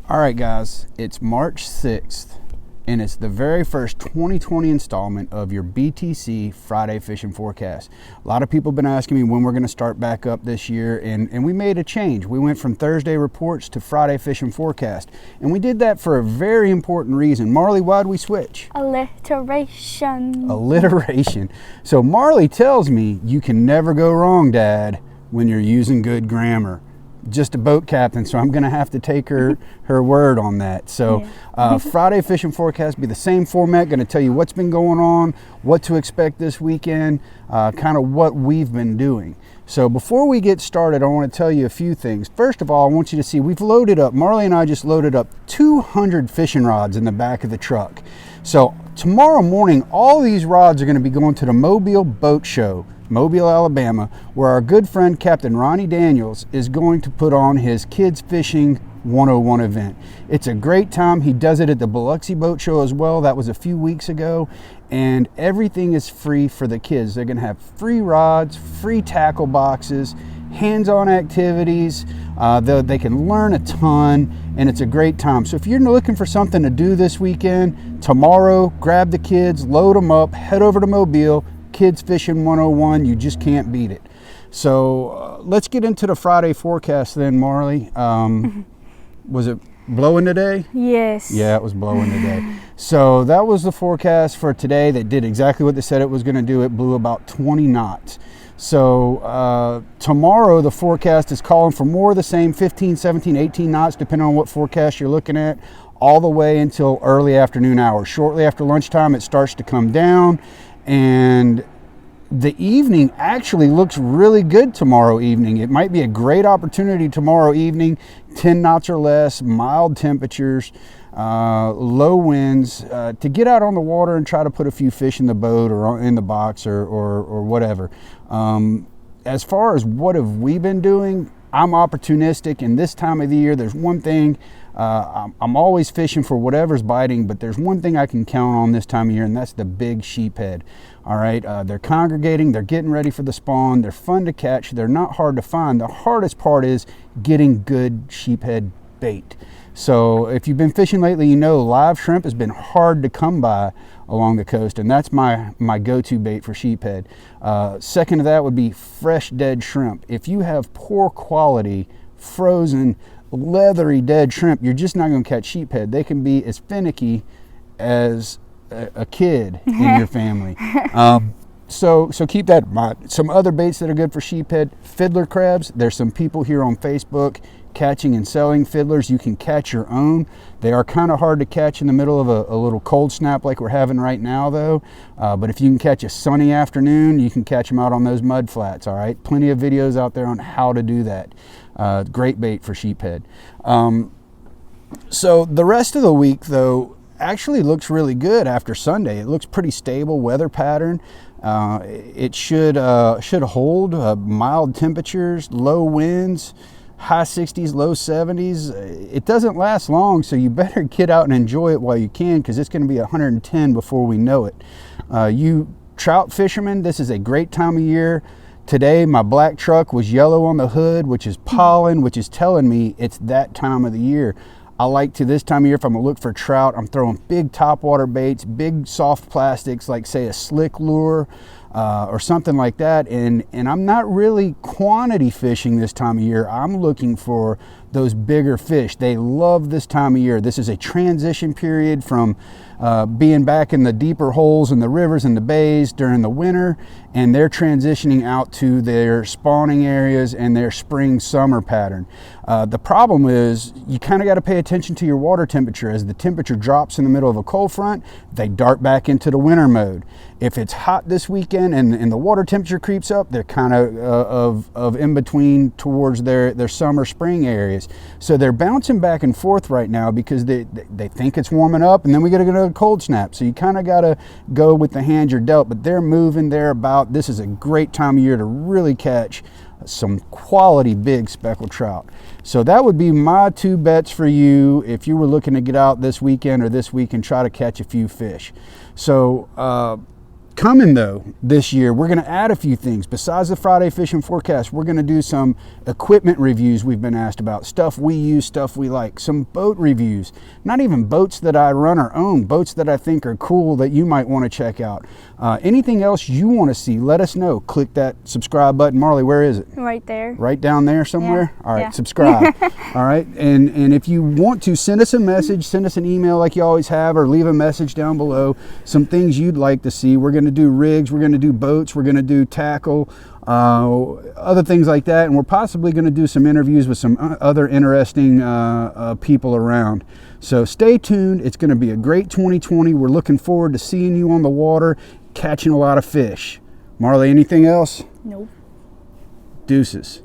All right, guys, it's March 6th, and it's the very first 2020 installment of your BTC Friday Fishing Forecast. A lot of people have been asking me when we're going to start back up this year, and we made a change. We went from Thursday reports to Friday Fishing Forecast, and we did that for a very important reason. Marley, why'd we switch? Alliteration. Alliteration. So Marley tells me you can never go wrong, Dad, when you're using good grammar. Just a boat captain, so I'm going to have to take her word on that. So Friday Fishing Forecast be the same format, going to tell you what's been going on, what to expect this weekend, kind of what we've been doing. So before we get started, I want to tell you a few things. First of all, I want you to see we've loaded up, Marley and I just loaded up 200 fishing rods in the back of the truck. So tomorrow morning, all these rods are going to be going to the Mobile Boat Show, Mobile, Alabama, where our good friend Captain Ronnie Daniels is going to put on his Kids Fishing 101 event. It's a great time. He does it at the Biloxi Boat Show as well. That was a few weeks ago, and everything is free for the kids. They're going to have free rods, free tackle boxes, hands-on activities. They can learn a ton, and it's a great time. So if you're looking for something to do this weekend, tomorrow, grab the kids, load them up, head over to Mobile, Kids Fishing 101. You just can't beat it. So let's get into the Friday forecast then, Marley. Was it blowing today? Yes. Yeah, it was blowing today. So that was the forecast for today. They did exactly what they said it was going to do. It blew about 20 knots. So tomorrow the forecast is calling for more of the same, 15, 17, 18 knots, depending on what forecast you're looking at, all the way until early afternoon hours. Shortly after lunchtime, it starts to come down, and the evening actually looks really good tomorrow evening. It might be a great opportunity tomorrow evening, 10 knots or less, mild temperatures, low winds, to get out on the water and try to put a few fish in the boat or in the box or whatever. As far as what have we been doing, I'm opportunistic, and this time of the year, there's one thing, I'm always fishing for whatever's biting, but there's one thing I can count on this time of year, and that's the big sheephead. All right, they're congregating, they're getting ready for the spawn, they're fun to catch, they're not hard to find. The hardest part is getting good sheephead bait. So if you've been fishing lately, you know live shrimp has been hard to come by along the coast, and that's my go-to bait for sheephead. Second to that would be fresh dead shrimp. If you have poor quality, frozen, leathery dead shrimp, you're just not going to catch sheephead. They can be as finicky as a kid in your family. So keep that in mind. Some other baits that are good for sheephead: fiddler crabs. There's some people here on Facebook catching and selling fiddlers. You can catch your own. They are kind of hard to catch in the middle of a little cold snap like we're having right now, though. But if you can catch a sunny afternoon, you can catch them out on those mud flats. All right, plenty of videos out there on how to do that. Great bait for sheephead. So the rest of the week, though, actually looks really good after Sunday. It looks pretty stable weather pattern. It should hold mild temperatures, low winds, high 60s, low 70s. It doesn't last long, so you better get out and enjoy it while you can, because it's going to be 110 before we know it. You trout fishermen, this is a great time of year. Today, my black truck was yellow on the hood, which is pollen, which is telling me it's that time of the year. I like to this time of year, if I'm gonna look for trout, I'm throwing big topwater baits, big soft plastics, like say a slick lure or something like that. And I'm not really quantity fishing this time of year. I'm looking for those bigger fish. They love this time of year. This is a transition period from being back in the deeper holes in the rivers and the bays during the winter, and they're transitioning out to their spawning areas and their spring summer pattern. The problem is you kind of got to pay attention to your water temperature. As the temperature drops in the middle of a cold front, they dart back into the winter mode. If it's hot this weekend and the water temperature creeps up, they're kind of in between towards their summer spring areas. So they're bouncing back and forth right now because they think it's warming up, and then we got to go to a cold snap. So you kind of got to go with the hand you're dealt, but they're moving, they're about. This is a great time of year to really catch some quality big speckled trout. So that would be my two bets for you if you were looking to get out this weekend or this week and try to catch a few fish. So coming though this year, we're going to add a few things. Besides the Friday fishing forecast, we're going to do some equipment reviews we've been asked about, stuff we use, stuff we like, some boat reviews, not even boats that I run or own, boats that I think are cool that you might want to check out. Anything else you want to see, let us know. Click that subscribe button. Marley, where is it? Right there. Right down there somewhere? Yeah. All right, Yeah. subscribe. All right, and if you want to, send us a message, send us an email like you always have, or leave a message down below, some things you'd like to see. We're going to do rigs, we're going to do boats, we're going to do tackle, other things like that, and we're possibly going to do some interviews with some other interesting people around. So stay tuned. It's going to be a great 2020. We're looking forward to seeing you on the water, catching a lot of fish. Marley, anything else? Nope. Deuces.